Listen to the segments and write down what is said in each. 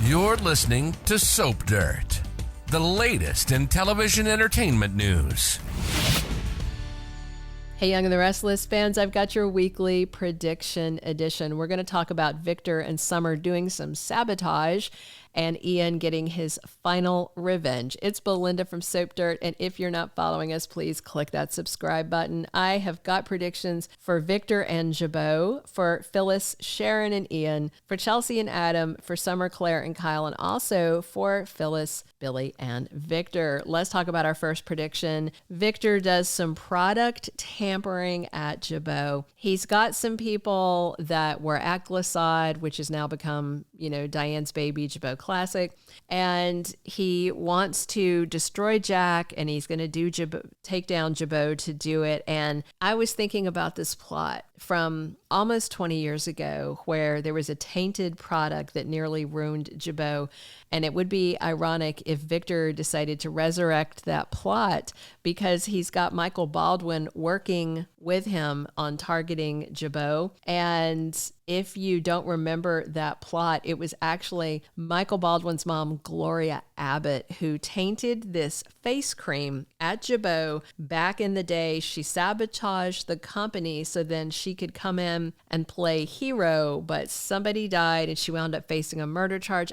You're listening to Soap Dirt, the latest in television entertainment news. Hey, Young and the Restless fans, I've got your weekly prediction edition. We're going to talk about Victor and Summer doing some sabotage and Ian getting his final revenge. It's Belinda from Soap Dirt, and if you're not following us, please click that subscribe button. I have got predictions for Victor and Jabot, for Phyllis, Sharon, and Ian, for Chelsea and Adam, for Summer, Claire, and Kyle, and also for Phyllis, Billy, and Victor. Let's talk about our first prediction. Victor does some product tampering at Jabot. He's got some people that were at Glissade, which has now become, Diane's baby, Jabot Classic, and he wants to destroy Jack, and he's going to take down Jabot to do it. And I was thinking about this plot from almost 20 years ago where there was a tainted product that nearly ruined Jabot. And it would be ironic if Victor decided to resurrect that plot because he's got Michael Baldwin working with him on targeting Jabot. And if you don't remember that plot, it was actually Michael Baldwin's mom, Gloria Abbott, who tainted this face cream at Jabot back in the day. She sabotaged the company so then she could come in and play hero, but somebody died and she wound up facing a murder charge.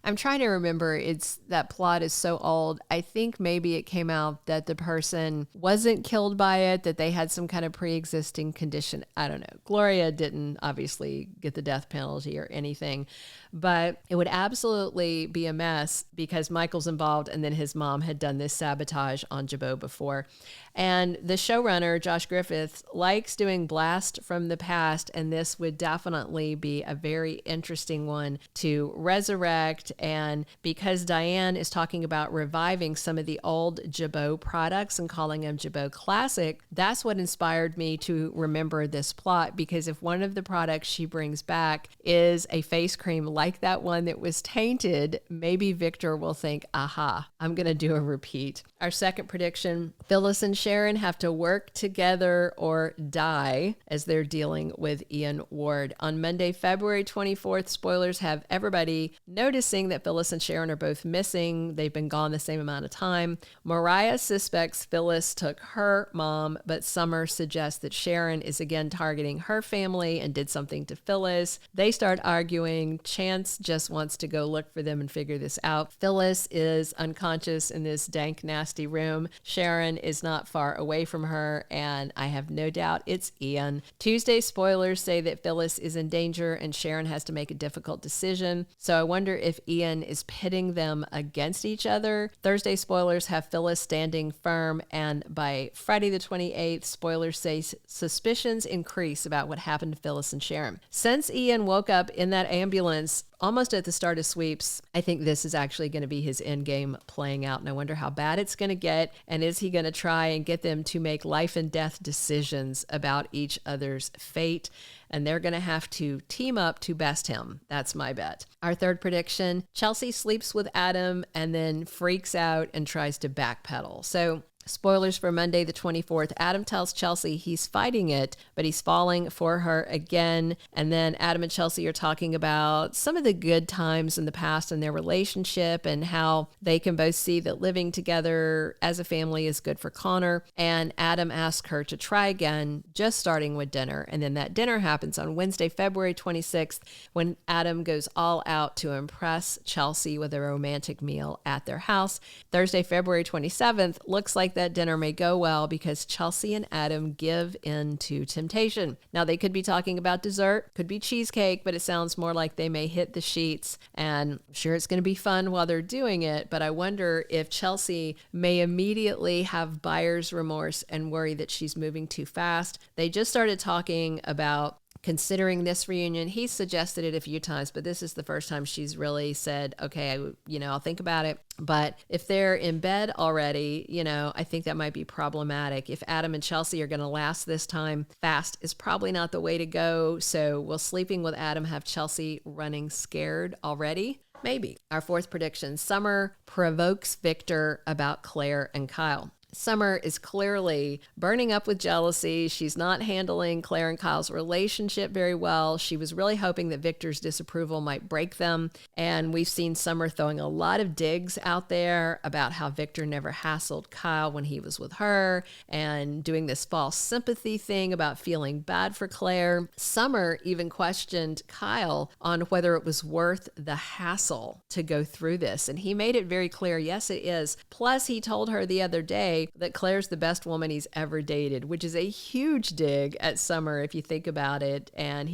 I'm trying to remember. That plot is so old. I think maybe it came out that the person wasn't killed by it, that they had some kind of pre-existing condition. I don't know. Gloria didn't obviously get the death penalty or anything, but it would absolutely be a mess because Michael's involved and then his mom had done this sabotage on Jabot before. And the showrunner, Josh Griffith, likes doing blast from the past, and this would definitely be a very interesting one to resurrect. And because Diane is talking about reviving some of the old Jabot products and calling them Jabot Classic, that's what inspired me to remember this plot, because if one of the products she brings back is a face cream like that one that was tainted, maybe Victor will think, aha, I'm going to do a repeat. Our second prediction, Phyllis and Sharon have to work together or die as they're dealing with Ian Ward. On Monday, February 24th, spoilers have everybody noticing that Phyllis and Sharon are both missing. They've been gone the same amount of time. Mariah suspects Phyllis took her mom, but Summer suggests that Sharon is again targeting her family and did something to Phyllis. They start arguing. Chance just wants to go look for them and figure this out. Phyllis is unconscious in this dank, nasty room. Sharon is not far away from her, and I have no doubt it's Ian. Tuesday spoilers say that Phyllis is in danger and Sharon has to make a difficult decision. So I wonder if Ian is pitting them against each other. Thursday spoilers have Phyllis standing firm, and by Friday the 28th, spoilers say suspicions increase about what happened to Phyllis and Sharon. Since Ian woke up in that ambulance almost at the start of Sweeps, I think this is actually going to be his end game playing out, and I wonder how bad it's going to get, and is he going to try and get them to make life and death decisions about each other's fate? And they're going to have to team up to best him. That's my bet. Our third prediction, Chelsea sleeps with Adam and then freaks out and tries to backpedal. So spoilers for Monday the 24th. Adam tells Chelsea he's fighting it, but he's falling for her again. And then Adam and Chelsea are talking about some of the good times in the past in their relationship and how they can both see that living together as a family is good for Connor. And Adam asks her to try again, just starting with dinner. And then that dinner happens on Wednesday, February 26th, when Adam goes all out to impress Chelsea with a romantic meal at their house. Thursday, February 27th, looks like that dinner may go well because Chelsea and Adam give in to temptation. Now, they could be talking about dessert, could be cheesecake, but it sounds more like they may hit the sheets, and I'm sure it's going to be fun while they're doing it, but I wonder if Chelsea may immediately have buyer's remorse and worry that she's moving too fast. They just started talking about considering this reunion. He's suggested it a few times, but this is the first time she's really said, okay, I'll think about it. But if they're in bed already, I think that might be problematic. If Adam and Chelsea are going to last this time, fast is probably not the way to go. So will sleeping with Adam have Chelsea running scared already? Maybe. Our fourth prediction, Summer provokes Victor about Claire and Kyle. Summer is clearly burning up with jealousy. She's not handling Claire and Kyle's relationship very well. She was really hoping that Victor's disapproval might break them. And we've seen Summer throwing a lot of digs out there about how Victor never hassled Kyle when he was with her and doing this false sympathy thing about feeling bad for Claire. Summer even questioned Kyle on whether it was worth the hassle to go through this. And he made it very clear, yes, it is. Plus, he told her the other day that Claire's the best woman he's ever dated, which is a huge dig at Summer if you think about it. And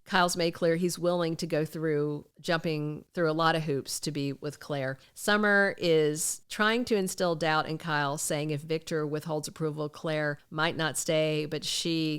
Kyle's made clear he's willing to go through jumping through a lot of hoops to be with Claire. Summer is trying to instill doubt in Kyle, saying if Victor withholds approval, Claire might not stay, but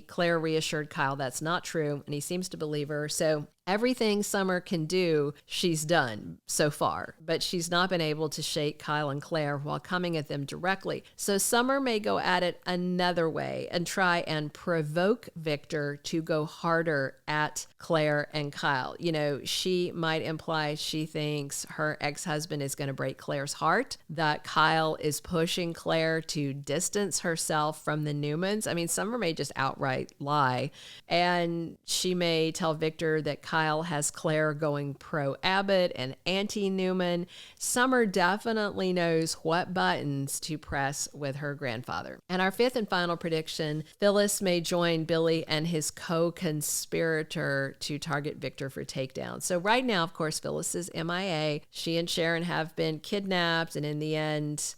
Claire reassured Kyle that's not true, and he seems to believe her. So everything Summer can do, she's done so far, but she's not been able to shake Kyle and Claire while coming at them directly. So Summer may go at it another way and try and provoke Victor to go harder at Claire and Kyle. You know, she might imply she thinks her ex-husband is going to break Claire's heart, that Kyle is pushing Claire to distance herself from the Newmans. I mean, Summer may just outright lie, and she may tell Victor that Kyle has Claire going pro-Abbott and anti-Newman. Summer definitely knows what buttons to press with her grandfather. And our fifth and final prediction, Phyllis may join Billy and his co-conspirator to target Victor for takedown. So right now, of course, Phyllis is MIA. She and Sharon have been kidnapped, and in the end,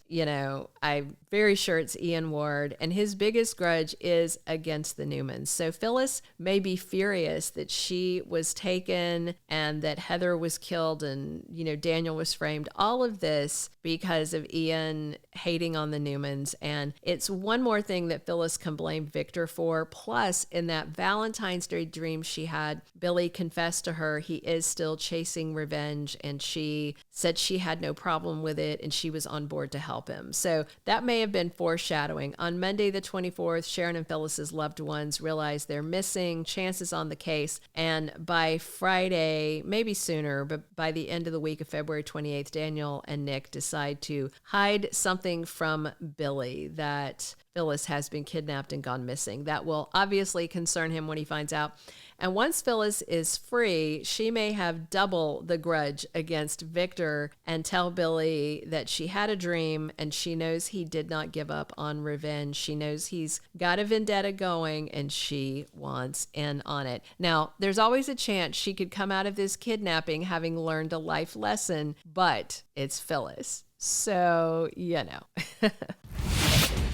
I'm very sure it's Ian Ward, and his biggest grudge is against the Newmans. So Phyllis may be furious that she was taken and that Heather was killed and, Daniel was framed. All of this because of Ian hating on the Newmans. And it's one more thing that Phyllis can blame Victor for. Plus, in that Valentine's Day dream she had, Billy confessed to her he is still chasing revenge, and she said she had no problem with it and she was on board to help him. So that may have been foreshadowing. On Monday the 24th, Sharon and Phyllis's loved ones realized they're missing, chances on the case, and by Friday, maybe sooner, but by the end of the week of February 28th, Daniel and Nick decide to hide something from Billy, that Phyllis has been kidnapped and gone missing. That will obviously concern him when he finds out. And once Phyllis is free, she may have double the grudge against Victor and tell Billy that she had a dream and she knows he did not give up on revenge. She knows he's got a vendetta going and she wants in on it. Now, there's always a chance she could come out of this kidnapping having learned a life lesson, but it's Phyllis. So,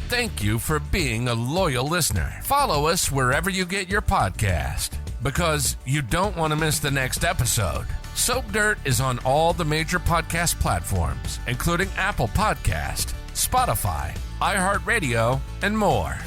Thank you for being a loyal listener. Follow us wherever you get your podcast, because you don't want to miss the next episode. Soap Dirt is on all the major podcast platforms, including Apple Podcast, Spotify, iHeartRadio, and more.